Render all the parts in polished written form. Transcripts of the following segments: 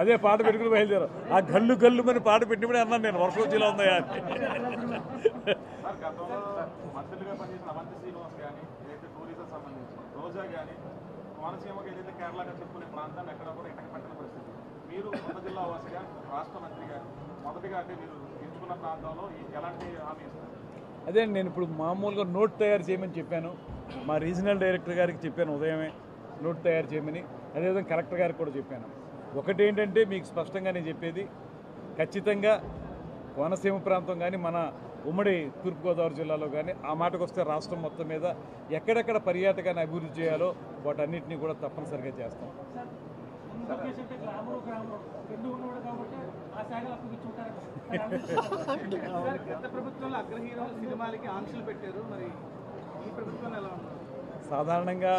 అదే పాట పెట్టుకుని బయలుదేరాం. ఆ గల్లు గల్లు అని పాట పెట్టినప్పుడే అన్నాను నేను వర్షం వచ్చేలా ఉందా అని. కోనసీమకు ఏదైతే కేరళగా చెప్పుకునే ప్రాంతాన్ని ఎక్కడ కూడా ఇటక పెట్టిన పరిస్థితి. మీరు కొత్త జిల్లా వాసిగా రాష్ట్ర మంత్రిగా మొదటిగా అంటే మీరు ఎంచుకున్న ప్రాంతంలో ఎలాంటి హామీ ఇస్తారు? అదే నేను ఇప్పుడు మామూలుగా నోట్ తయారు చేయమని చెప్పాను. మా రీజనల్ డైరెక్టర్ గారికి చెప్పాను ఉదయమే నోట్ తయారు చేయమని. అదేవిధంగా కలెక్టర్ గారికి కూడా చెప్పాను. ఒకటి ఏంటంటే మీకు స్పష్టంగా నేను చెప్పేది, ఖచ్చితంగా కోనసీమ ప్రాంతం కానీ మన ఉమ్మడి తూర్పుగోదావరి జిల్లాలో కానీ ఆ మాటకు వస్తే రాష్ట్రం మొత్తం మీద ఎక్కడెక్కడ పర్యాటకాన్ని అభివృద్ధి చేయాలో వాటన్నిటినీ కూడా తప్పనిసరిగా చేస్తాం. సాధారణంగా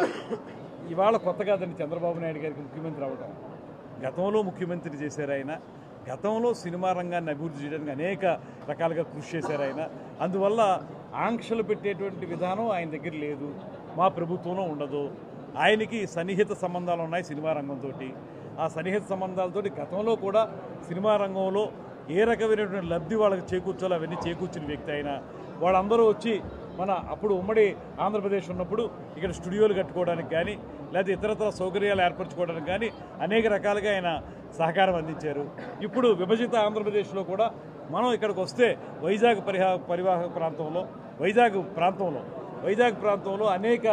ఇవాళ కొత్త కాదండి చంద్రబాబు నాయుడు గారికి ముఖ్యమంత్రి అవ్వడం. గతంలో ముఖ్యమంత్రి చేశారు ఆయన. గతంలో సినిమా రంగాన్ని అభివృద్ధి చేయడానికి అనేక రకాలుగా కృషి చేశారు ఆయన. అందువల్ల ఆంక్షలు పెట్టేటువంటి విధానం ఆయన దగ్గర లేదు, మా ప్రభుత్వంలో ఉండదు. ఆయనకి సన్నిహిత సంబంధాలు ఉన్నాయి సినిమా రంగంతో. ఆ సన్నిహిత సంబంధాలతో గతంలో కూడా సినిమా రంగంలో ఏ రకమైనటువంటి లబ్ధి వాళ్ళకి చేకూర్చాలో అవన్నీ చేకూర్చిన వ్యక్తి ఆయన. వాళ్ళందరూ వచ్చి మన అప్పుడు ఉమ్మడి ఆంధ్రప్రదేశ్ ఉన్నప్పుడు ఇక్కడ స్టూడియోలు కట్టుకోవడానికి కానీ లేదా ఇతరతర సౌకర్యాలు ఏర్పరచుకోవడానికి కానీ అనేక రకాలుగా ఆయన సహకారం అందించారు. ఇప్పుడు విభజిత ఆంధ్రప్రదేశ్లో కూడా మనం ఇక్కడికి వస్తే పరివాహక ప్రాంతంలో వైజాగ్ ప్రాంతంలో అనేక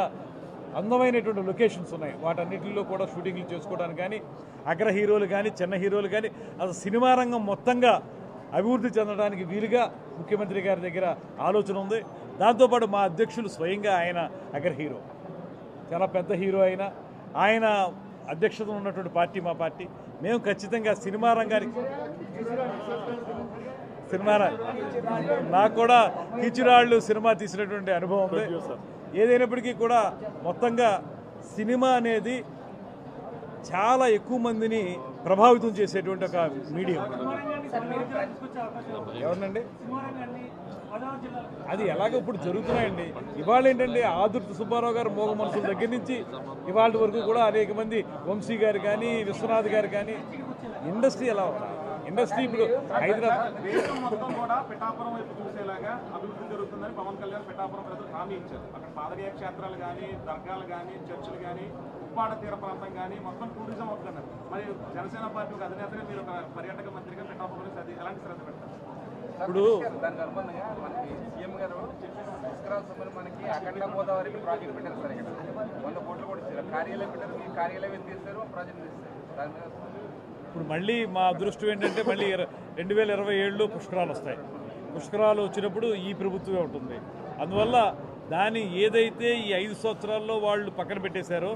అందమైనటువంటి లొకేషన్స్ ఉన్నాయి. వాటన్నిటిలో కూడా షూటింగ్లు చేసుకోవడానికి కానీ అగ్ర హీరోలు కానీ చిన్న హీరోలు కానీ అసలు సినిమా రంగం మొత్తంగా అభివృద్ధి చెందడానికి వీలుగా ముఖ్యమంత్రి గారి దగ్గర ఆలోచన ఉంది. దాంతోపాటు మా అధ్యక్షులు స్వయంగా ఆయన అగ్ర హీరో, చాలా పెద్ద హీరో ఆయన అధ్యక్షత ఉన్నటువంటి పార్టీ మా పార్టీ. మేము ఖచ్చితంగా సినిమా రంగానికి నాకు కూడా కిచిరాళ్ళు సినిమా తీసినటువంటి అనుభవం ఉంది. ఏదైనప్పటికీ కూడా మొత్తంగా సినిమా అనేది చాలా ఎక్కువ మందిని ప్రభావితం చేసేటువంటి ఒక మీడియం. ఎవరినండి అది ఎలాగో ఇప్పుడు జరుగుతున్నాయండి. ఇవాళ ఏంటంటే ఆదుర్తి సుబ్బారావు గారు మోగ మనుషుల దగ్గర నుంచి ఇవాళ వరకు కూడా అనేక మంది వంశీ గారు కానీ విశ్వనాథ్ గారు కానీ ఇండస్ట్రీ ఎలా ఇండస్ట్రీ ఇప్పుడు హైదరాబాద్ మొత్తం కూడా పిఠాపురం వైపు చూసేలాగా అభివృద్ధి జరుగుతుందని పవన్ కళ్యాణ్ పిఠాపురం ప్రజలకు హామీ ఇచ్చారు. అక్కడ పాదయాత్ర క్షేత్రాలు కానీ దర్గాలు కానీ చర్చిలు కానీ ఉప్పాడ తీర ప్రాంతం కానీ మొత్తం టూరిజం అవుతున్నారు. మరి జనసేన పార్టీ ఒక అధినేతగా మీరు ఒక పర్యాటక మంత్రిగా పిఠాపురం ఎలాంటి శ్రద్ధ పెడతారు? ఇప్పుడు దానికి అనుబంధంగా మనకి సీఎం గారు మనకి అఖండ గోదావరికి ప్రాజెక్ట్ పెట్టారు సార్. ఇక్కడ 100 కోట్లు కూడా ఇచ్చారు. కార్యాలయం పెట్టారు, మీ కార్యాలయం తీస్తారు, ప్రాజెక్ట్ తీస్తారు. ఇప్పుడు మళ్ళీ మా అదృష్టం ఏంటంటే మళ్ళీ 2027లో పుష్కరాలు వస్తాయి. పుష్కరాలు వచ్చినప్పుడు ఈ ప్రభుత్వమే ఉంటుంది. అందువల్ల దాన్ని ఏదైతే ఈ 5 సంవత్సరాల్లో వాళ్ళు పక్కన పెట్టేశారో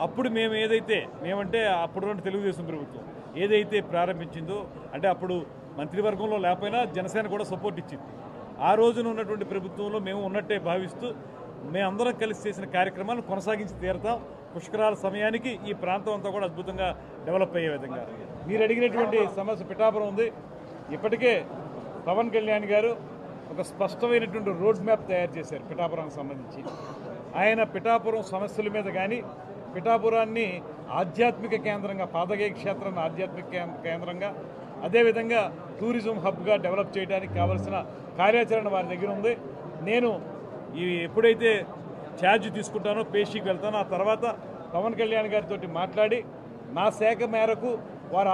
అప్పుడు మేమంటే అప్పుడు తెలుగుదేశం ప్రభుత్వం ఏదైతే ప్రారంభించిందో, అంటే అప్పుడు మంత్రివర్గంలో లేకపోయినా జనసేన కూడా సపోర్ట్ ఇచ్చింది. ఆ రోజున ఉన్నటువంటి ప్రభుత్వంలో మేము ఉన్నట్టే భావిస్తూ మేమందరం కలిసి చేసిన కార్యక్రమాలను కొనసాగించి తీరుతాం. పుష్కరాల సమయానికి ఈ ప్రాంతం అంతా కూడా అద్భుతంగా డెవలప్ అయ్యే విధంగా. మీరు అడిగినటువంటి సమస్య పిఠాపురం ఉంది. ఇప్పటికే పవన్ కళ్యాణ్ గారు ఒక స్పష్టమైనటువంటి రోడ్ మ్యాప్ తయారు చేశారు పిఠాపురానికి సంబంధించి. ఆయన పిఠాపురం సమస్యల మీద కానీ పిఠాపురాన్ని ఆధ్యాత్మిక కేంద్రంగా, పాదగయ క్షేత్రాన్ని ఆధ్యాత్మిక కేంద్రంగా, అదేవిధంగా టూరిజం హబ్గా డెవలప్ చేయడానికి కావాల్సిన కార్యాచరణ వారి దగ్గర ఉంది. నేను ఎప్పుడైతే ఛార్జ్ తీసుకుంటానో పేషీకి వెళ్తానో ఆ తర్వాత పవన్ కళ్యాణ్ గారితో మాట్లాడి నా శాఖ మేరకు వారు